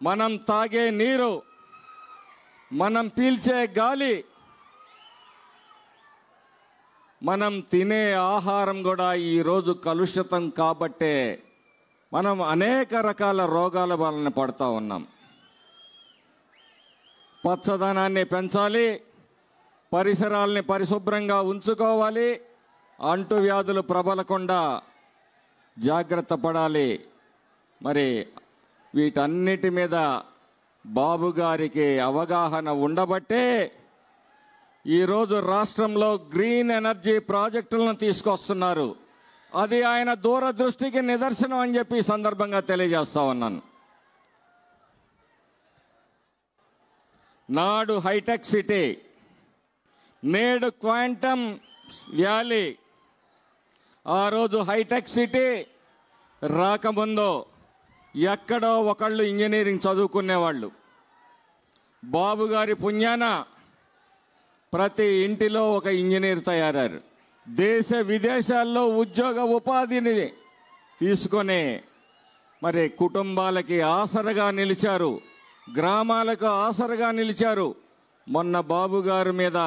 మనం తాగే నీరు, మనం పీల్చే గాలి, మనం తినే ఆహారం కూడా ఈరోజు కలుషితం కాబట్టే మనం అనేక రకాల రోగాల వలన పడుతూ ఉన్నాం. పచ్చదనాన్ని పెంచాలి, పరిసరాల్ని పరిశుభ్రంగా ఉంచుకోవాలి, అంటువ్యాధులు ప్రబలకుండా జాగ్రత్త పడాలి. మరి వీటన్నిటి మీద బాబు గారికి అవగాహన ఉండబట్టే ఈరోజు రాష్ట్రంలో గ్రీన్ ఎనర్జీ ప్రాజెక్టులను తీసుకొస్తున్నారు. అది ఆయన దూరదృష్టికి నిదర్శనం అని చెప్పి ఈ సందర్భంగా తెలియజేస్తా ఉన్నాను. నాడు హైటెక్ సిటీ, నేడు క్వాంటమ్ వ్యాలీ. ఆ రోజు హైటెక్ సిటీ రాకముందు ఎక్కడో ఒకళ్ళు ఇంజనీరింగ్ చదువుకునేవాళ్ళు. బాబు గారి పుణ్యాన ప్రతి ఇంటిలో ఒక ఇంజనీర్ తయారయ్యారు. దేశ విదేశాల్లో ఉద్యోగ ఉపాధిని తీసుకొని మరి కుటుంబాలకి ఆసరగా నిలిచారు, గ్రామాలకు ఆసరగా నిలిచారు. మొన్న బాబు గారి మీద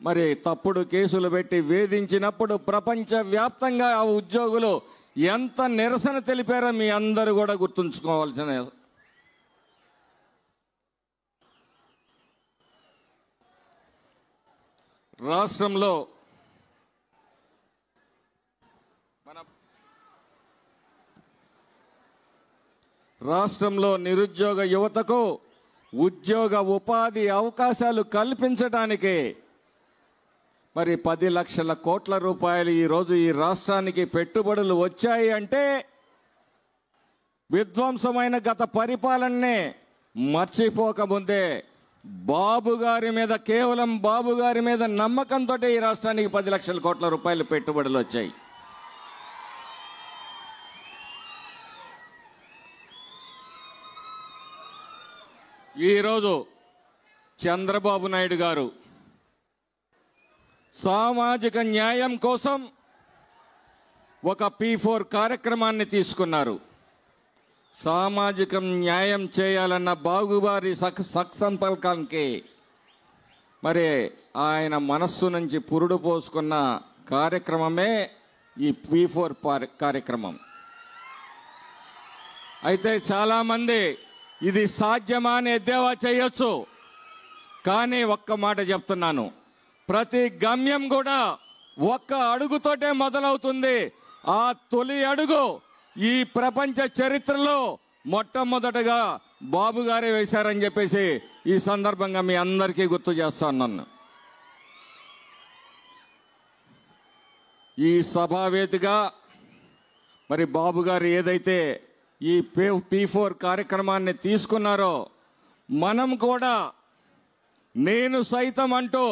మరి తప్పుడు కేసులు పెట్టి వేధించినప్పుడు ప్రపంచవ్యాప్తంగా ఆ ఉద్యోగులు ఎంత నిరసన తెలిపారో మీ అందరూ కూడా గుర్తుంచుకోవాల్సిన. రాష్ట్రంలో నిరుద్యోగ యువతకు ఉద్యోగ ఉపాధి అవకాశాలు కల్పించడానికి మరి 10 లక్షల కోట్ల రూపాయలు ఈరోజు ఈ రాష్ట్రానికి పెట్టుబడులు వచ్చాయి అంటే విధ్వంసమైన గత పరిపాలననే మర్చిపోకముందే బాబు గారి మీద, కేవలం బాబు గారి మీద నమ్మకంతో ఈ రాష్ట్రానికి 10 లక్షల కోట్ల రూపాయలు పెట్టుబడులు వచ్చాయి. ఈరోజు చంద్రబాబు నాయుడు గారు సామాజిక న్యాయం కోసం ఒక P4 కార్యక్రమాన్ని తీసుకున్నారు. సామాజిక న్యాయం చేయాలన్న బాబుగారి సత్సంకల్పానికి మరి ఆయన మనస్సు నుంచి పురుడు పోసుకున్న కార్యక్రమమే ఈ P4 కార్యక్రమం. అయితే చాలామంది ఇది సాధ్యమా అని ఎద్దేవా చేయొచ్చు, కానీ ఒక్క మాట చెప్తున్నాను, ప్రతి గమ్యం కూడా ఒక్క అడుగుతోటే మొదలవుతుంది. ఆ తొలి అడుగు ఈ ప్రపంచ చరిత్రలో మొట్టమొదటగా బాబు గారే వేశారని చెప్పేసి ఈ సందర్భంగా మీ అందరికీ గుర్తు చేస్తున్నాను. ఈ సభావేదికగా మరి బాబు గారు ఏదైతే ఈ P4 కార్యక్రమాన్ని తీసుకున్నారో మనం కూడా నేను సైతం అంటూ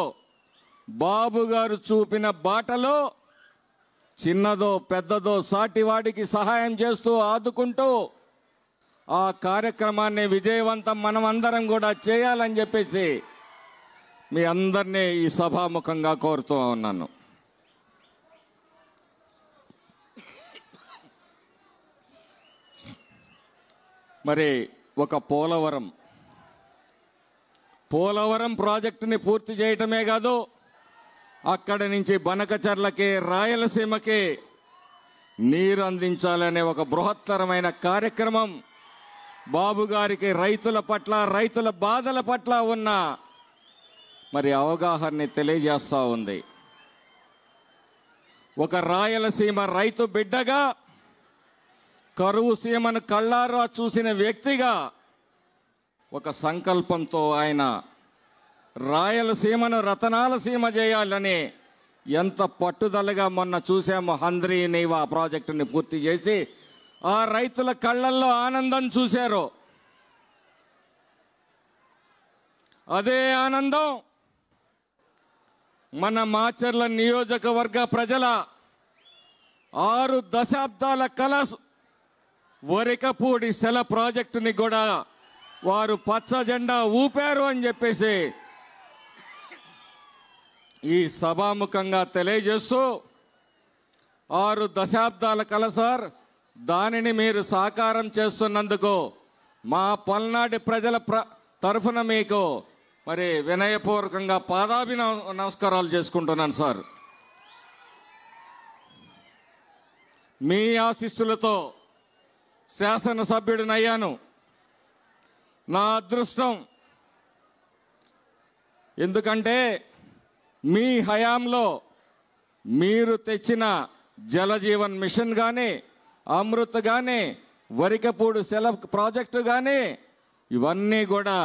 బాబు గారు చూపిన బాటలో చిన్నదో పెద్దదో సాటివాడికి సహాయం చేస్తూ ఆదుకుంటూ ఆ కార్యక్రమాన్ని విజయవంతం మనం అందరం కూడా చేయాలని చెప్పేసి మీ అందరినీ ఈ సభాముఖంగా కోరుతూ ఉన్నాను. మరి ఒక పోలవరం ప్రాజెక్టుని పూర్తి చేయటమే కాదు, అక్కడి నుంచి బనకచర్లకి, రాయలసీమకి నీరు అందించాలనే ఒక బృహత్తరమైన కార్యక్రమం బాబు గారికి రైతుల పట్ల, రైతుల బాధల పట్ల ఉన్న మరి అవగాహనని తెలియజేస్తూ ఉంది. ఒక రాయలసీమ రైతు బిడ్డగా, కరువు సీమను కళ్ళారా చూసిన వ్యక్తిగా ఒక సంకల్పంతో ఆయన రాయలసీమను రతనాల సీమ చేయాలని ఎంత పట్టుదలగా మొన్న చూసాము. హంద్రీ నీవా ప్రాజెక్టుని పూర్తి చేసి ఆ రైతుల కళ్ళల్లో ఆనందం చూశారు. అదే ఆనందం మన మాచర్ల నియోజకవర్గ ప్రజల 6 దశాబ్దాల కల వరికపూడి సెల ప్రాజెక్టుని కూడా వారు పచ్చ జెండా ఊపారు అని చెప్పేసి ఈ సభాముఖంగా తెలియజేస్తూ 6 దశాబ్దాల కల సార్, దానిని మీరు సాకారం చేస్తున్నందుకు మా పల్నాడు ప్రజల తరఫున మీకు మరి వినయపూర్వకంగా నమస్కారాలు చేసుకుంటున్నాను సార్. మీ ఆశీస్సులతో శాసనసభ్యుడినయ్యాను. నా అదృష్టం. ఎందుకంటే మీ హయాంలో మీరు తెచ్చిన జలజీవన్ మిషన్ కానీ, అమృత్ కానీ, వరికపూడి సెలవు ప్రాజెక్టు కానీ, ఇవన్నీ కూడా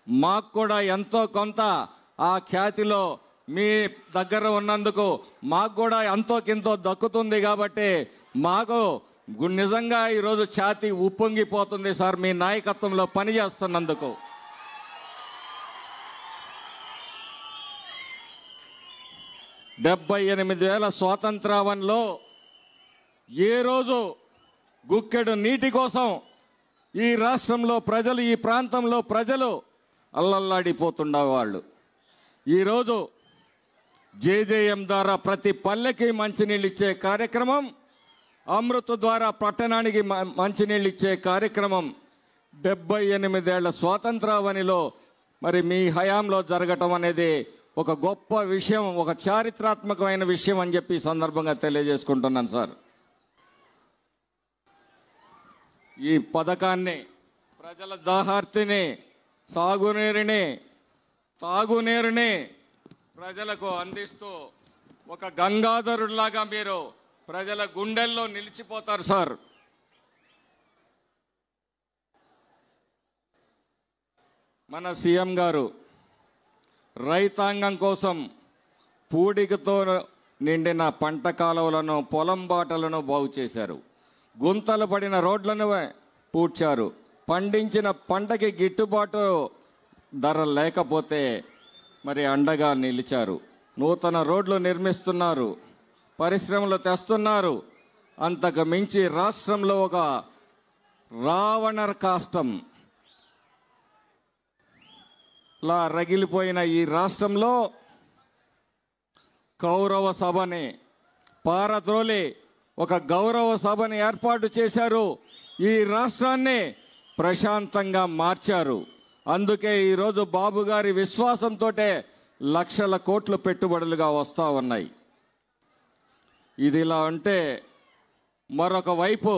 మాకు కూడా ఎంతో కొంత ఆ ఖ్యాతిలో మీ దగ్గర ఉన్నందుకు మాకు కూడా ఎంతో కింతో దక్కుతుంది. కాబట్టి మాకు నిజంగా ఈరోజు ఛాతీ ఉప్పొంగిపోతుంది సార్ మీ నాయకత్వంలో పనిచేస్తున్నందుకు. డెబ్బై 78 స్వాతంత్రావనిలో ఏ రోజు గుక్కెడు నీటి కోసం ఈ రాష్ట్రంలో ప్రజలు, ఈ ప్రాంతంలో ప్రజలు అల్లల్లాడిపోతుండేవాళ్ళు. ఈరోజు జేజేఎం ద్వారా ప్రతి పల్లెకి మంచినీళ్ళు ఇచ్చే కార్యక్రమం, అమృత్ ద్వారా పట్టణానికి మంచినీళ్ళు ఇచ్చే కార్యక్రమం 78 స్వాతంత్రావనిలో మరి మీ హయాంలో జరగటం అనేది ఒక గొప్ప విషయం, ఒక చారిత్రాత్మకమైన విషయం అని చెప్పి ఈ సందర్భంగా తెలియజేసుకుంటున్నాను సార్. ఈ పథకాన్ని ప్రజల దాహార్తిని, తాగునీరుని ప్రజలకు అందిస్తూ ఒక గంగాధరుడిలాగా మీరు ప్రజల గుండెల్లో నిలిచిపోతారు సార్. మన సీఎం గారు రైతాంగం కోసం పూడికతో నిండిన పంట కాలువలను, పొలం బాటలను బాగు చేశారు. గుంతలు పడిన రోడ్లను పూడ్చారు. పండించిన పంటకి గిట్టుబాటు ధర లేకపోతే మరి అండగా నిలిచారు. నూతన రోడ్లు నిర్మిస్తున్నారు, పరిశ్రమలు తెస్తున్నారు. అంతకు మించి రాష్ట్రంలో ఒక రావణ కాష్టం లా రగిలిపోయిన ఈ రాష్ట్రంలో కౌరవ సభని పారద్రోలి ఒక గౌరవ సభని ఏర్పాటు చేశారు. ఈ రాష్ట్రాన్ని ప్రశాంతంగా మార్చారు. అందుకే ఈరోజు బాబు గారి విశ్వాసంతో లక్షల కోట్లు పెట్టుబడులుగా వస్తూ ఉన్నాయి. ఇదిలా ఉంటే మరొక వైపు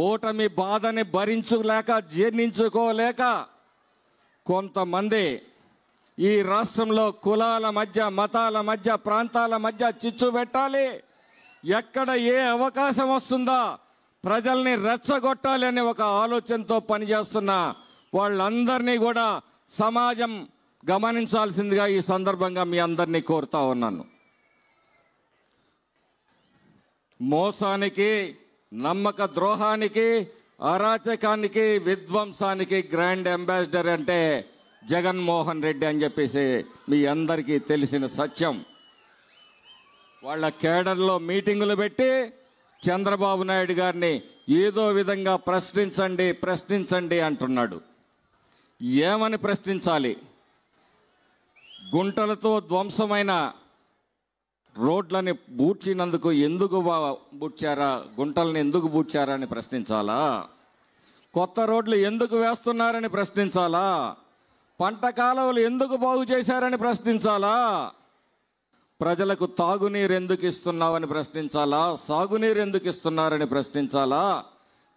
ఓటమి బాధని భరించలేక, జీర్ణించుకోలేక కొంతమంది ఈ రాష్ట్రంలో కులాల మధ్య, మతాల మధ్య, ప్రాంతాల మధ్య చిచ్చు పెట్టాలి, ఎక్కడ ఏ అవకాశం వస్తుందా ప్రజల్ని రెచ్చగొట్టాలి అనే ఒక ఆలోచనతో పనిచేస్తున్న వాళ్ళందరినీ కూడా సమాజం గమనించాల్సిందిగా ఈ సందర్భంగా మీ అందరినీ కోరుతా ఉన్నాను. మోసానికి, నమ్మక ద్రోహానికి, అరాచకానికి, విధ్వంసానికి గ్రాండ్ అంబాసిడర్ అంటే జగన్మోహన్ రెడ్డి అని చెప్పేసి మీ అందరికీ తెలిసిన సత్యం. వాళ్ళ కేడర్లో మీటింగులు పెట్టి చంద్రబాబు నాయుడు గారిని ఏదో విధంగా ప్రశ్నించండి అంటున్నాడు. ఏమని ప్రశ్నించాలి? గుంటలతో ధ్వంసమైన రోడ్లని బూడ్చినందుకు ఎందుకు బూడ్చారా, గుంటలను ఎందుకు బూడ్చారా అని ప్రశ్నించాలా? కొత్త రోడ్లు ఎందుకు వేస్తున్నారని ప్రశ్నించాలా? పంట కాలువలు ఎందుకు బాగు చేశారని ప్రశ్నించాలా? ప్రజలకు తాగునీరు ఎందుకు ఇస్తున్నావని ప్రశ్నించాలా? సాగునీరు ఎందుకు ఇస్తున్నారని ప్రశ్నించాలా?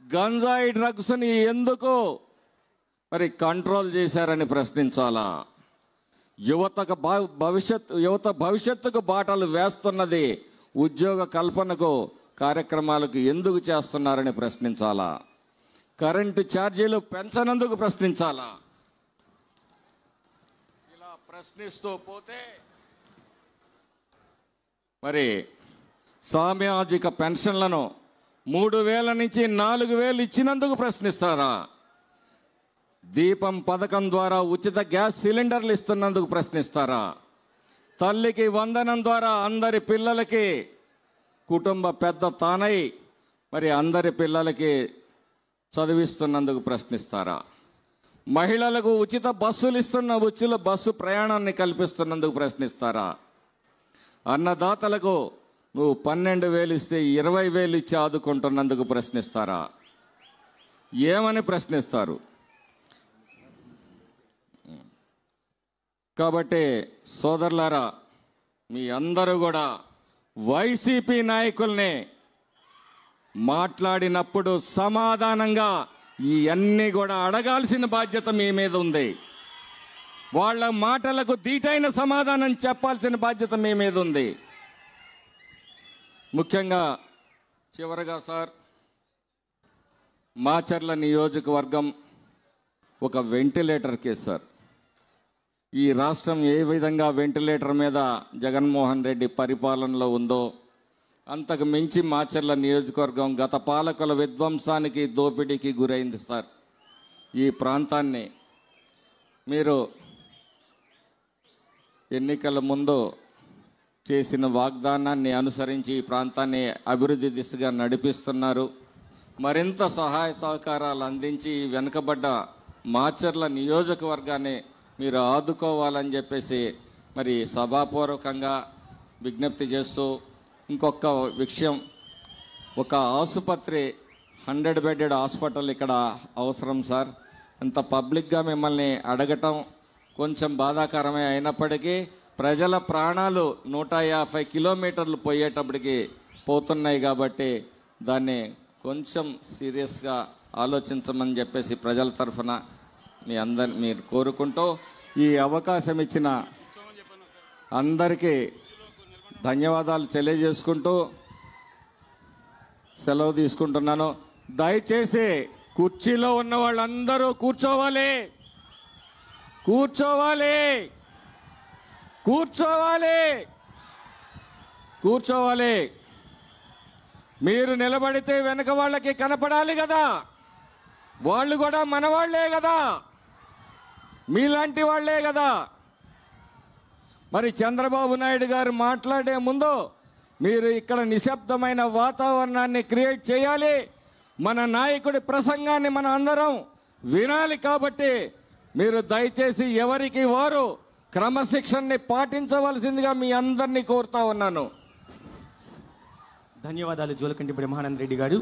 గంజాయి డ్రగ్స్ని ఎందుకు మరి కంట్రోల్ చేశారని ప్రశ్నించాలా? యువత భవిష్యత్తుకు బాటలు వేస్తున్నది ఉద్యోగ కల్పనకు కార్యక్రమాలకు ఎందుకు చేస్తున్నారని ప్రశ్నించాలా? కరెంటు ఛార్జీలు పెంచనందుకు ప్రశ్నించాలా? ఇలా ప్రశ్నిస్తూ పోతే మరి సామాజిక పెన్షన్లను 3,000 నుంచి 4,000 ఇచ్చినందుకు ప్రశ్నిస్తారా? దీపం పథకం ద్వారా ఉచిత గ్యాస్ సిలిండర్లు ఇస్తున్నందుకు ప్రశ్నిస్తారా? తల్లికి వందనం ద్వారా అందరి పిల్లలకి కుటుంబ పెద్ద తానై మరి అందరి పిల్లలకి చదివిస్తున్నందుకు ప్రశ్నిస్తారా? మహిళలకు ఉచిత బస్సు ప్రయాణాన్ని కల్పిస్తున్నందుకు ప్రశ్నిస్తారా? అన్నదాతలకు నువ్వు 12,000 ఇస్తే 20,000 ఇచ్చి ఆదుకుంటున్నందుకు ప్రశ్నిస్తారా? ఏమని ప్రశ్నిస్తారు? కాబట్టి సోదరులారా, మీ అందరూ కూడా వైసీపీ నాయకుల్ని మాట్లాడినప్పుడు సమాధానంగా ఇవన్నీ కూడా అడగాల్సిన బాధ్యత మీ మీద ఉంది. వాళ్ళ మాటలకు దీటైన సమాధానం చెప్పాల్సిన బాధ్యత మీ మీద ఉంది. ముఖ్యంగా చివరగా సార్, మాచర్ల నియోజకవర్గం ఒక వెంటిలేటర్ కేసు సార్. ఈ రాష్ట్రం ఏ విధంగా వెంటిలేటర్ మీద జగన్మోహన్ రెడ్డి పరిపాలనలో ఉందో అంతకు మించి మాచర్ల నియోజకవర్గం గత పాలకుల విధ్వంసానికి, దోపిడీకి గురైంది సార్. ఈ ప్రాంతాన్ని మీరు ఎన్నికల ముందు చేసిన వాగ్దానాన్ని అనుసరించి ఈ ప్రాంతాన్ని అభివృద్ధి దిశగా నడిపిస్తున్నారు. మరింత సహాయ సహకారాలు అందించి వెనుకబడ్డ మాచర్ల నియోజకవర్గాన్ని మీరు ఆదుకోవాలని చెప్పేసి మరి సభాపూర్వకంగా విజ్ఞప్తి చేస్తూ, ఇంకొక విషయం, ఒక ఆసుపత్రి 100 బెడెడ్ హాస్పిటల్ ఇక్కడ అవసరం సార్. ఇంత పబ్లిక్గా మిమ్మల్ని అడగటం కొంచెం బాధాకరమే అయినప్పటికీ ప్రజల ప్రాణాలు 150 కిలోమీటర్లు పోయేటప్పటికి పోతున్నాయి కాబట్టి దాన్ని కొంచెం సీరియస్గా ఆలోచించమని చెప్పేసి ప్రజల తరఫున మీరు కోరుకుంటూ, ఈ అవకాశం ఇచ్చిన అందరికీ ధన్యవాదాలు తెలియజేసుకుంటూ సెలవు తీసుకుంటున్నాను. దయచేసి కుర్చీలో ఉన్న వాళ్ళందరూ కూర్చోవాలి, కూర్చోవాలి, కూర్చోవాలి, కూర్చోవాలి. మీరు నిలబడితే వెనక వాళ్ళకి కనపడాలి కదా, వాళ్ళు కూడా మనవాళ్లే కదా, మీలాంటి వాళ్లే కదా. మరి చంద్రబాబు నాయుడు గారు మాట్లాడే ముందు మీరు ఇక్కడ నిశ్శబ్దమైన వాతావరణాన్ని క్రియేట్ చేయాలి. మన నాయకుడి ప్రసంగాన్ని మన అందరం వినాలి. కాబట్టి మీరు దయచేసి ఎవరికి వారు క్రమశిక్షణని పాటించవలసిందిగా మీ అందరినీ కోరుతా ఉన్నాను. ధన్యవాదాలు జోలకంటి బ్రహ్మానంద రెడ్డి గారు.